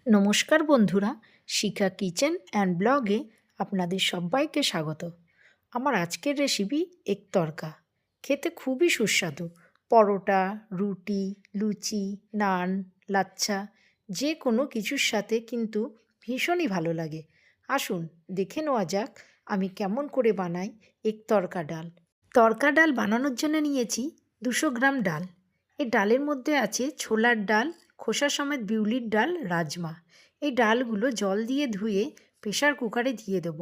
নমস্কার বন্ধুরা, শিখা kitchen and ব্লগে আপনাদের সবাইকে স্বাগত। আমার আজকের রেসিপি এগ তড়কা। খেতে খুবই সুস্বাদু। পরোটা, রুটি, লুচি, নান, লাচ্ছা যে কোনো কিছুর সাথে কিন্তু ভীষণই ভালো লাগে। আসুন দেখে নেওয়া যাক আমি কেমন করে বানাই এগ তড়কা ডাল। তড়কা ডাল বানানোর জন্য নিয়েছি 200 গ্রাম ডাল। এই ডালের মধ্যে আছে ছোলার ডাল, খোসা সমেত বিউলির ডাল, রাজমা। এই ডালগুলো জল দিয়ে ধুয়ে প্রেসার কুকারে দিয়ে দেব।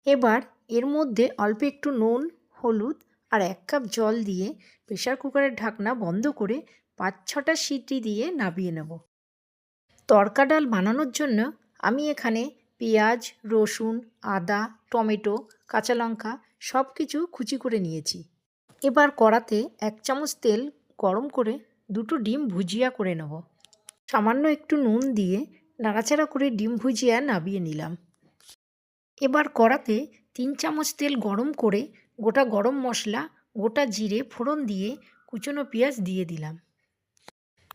এবার এর মধ্যে অল্প একটু নুন, হলুদ আর 1 কাপ জল দিয়ে প্রেসার কুকারের ঢাকনা বন্ধ করে 5-6টা সিটি দিয়ে নামিয়ে নেব। তড়কা ডাল বানানোর জন্য আমি এখানে পেঁয়াজ, রসুন, আদা, টমেটো, কাঁচা লঙ্কা সব কিছু কুচি করে নিয়েছি। এবার কড়াতে 1 চামচ তেল গরম করে 2টো ডিম ভুজিয়া করে নেব। সামান্য একটু নুন দিয়ে নাড়াচাড়া করে ডিম ভুজিয়া নামিয়ে নিলাম। এবার কড়াতে 3 চামচ তেল গরম করে গোটা গরম মশলা, গোটা জিরে ফোড়ন দিয়ে কুচনো পেঁয়াজ দিয়ে দিলাম।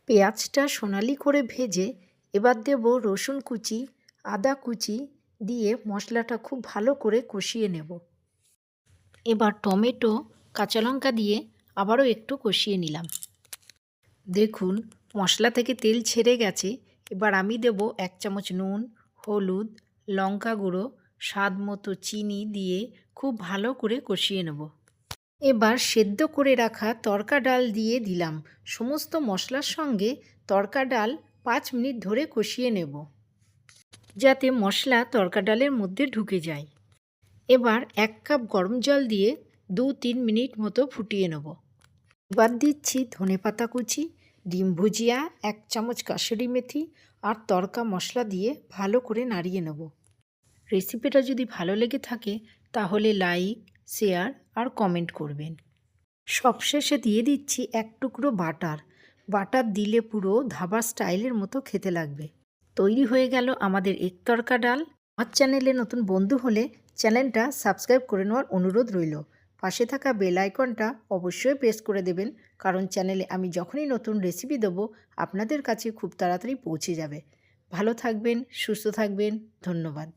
পেঁয়াজটা সোনালি করে ভেজে এবার দেব রসুন কুচি, আদা কুচি দিয়ে মশলাটা খুব ভালো করে কষিয়ে নেব। এবার টমেটো, কাঁচা লঙ্কা দিয়ে আবারও একটু কষিয়ে নিলাম। দেখুন মশলা থেকে তেল ছেড়ে গেছে। এবার আমি দেব 1 চামচ নুন, হলুদ, লঙ্কা গুঁড়ো, স্বাদ মতো চিনি দিয়ে খুব ভালো করে কষিয়ে নেব। এবার সেদ্ধ করে রাখা তড়কা ডাল দিয়ে দিলাম। সমস্ত মশলার সঙ্গে তড়কা ডাল 5 মিনিট ধরে কষিয়ে নেব, যাতে মশলা তড়কা ডালের মধ্যে ঢুকে যায়। এবার 1 কাপ গরম জল দিয়ে 2-3 মিনিট মতো ফুটিয়ে নেব। এবার দিচ্ছি ধনেপাতা কুচি, ডিম ভুজিয়া, 1 চামচ কাসুরি মেথি আর তড়কা মশলা দিয়ে ভালো করে নাড়িয়ে নেব। রেসিপিটা যদি ভালো লেগে থাকে তাহলে লাইক, শেয়ার আর কমেন্ট করবেন। সবশেষে দিয়ে দিচ্ছি 1 টুকরো বাটার। বাটার দিলে পুরো ধাবা স্টাইলের মতো খেতে লাগবে। তৈরি হয়ে গেল আমাদের এগ তড়কা ডাল। আমার চ্যানেলে নতুন বন্ধু হলে চ্যানেলটা সাবস্ক্রাইব করে নেওয়ার অনুরোধ রইল। পাশে থাকা বেল আইকনটা অবশ্যই প্রেস করে দেবেন, কারণ চ্যানেলে আমি যখনই নতুন রেসিপি দেবো আপনাদের কাছে খুব তাড়াতাড়ি পৌঁছে যাবে। ভালো থাকবেন, সুস্থ থাকবেন। ধন্যবাদ।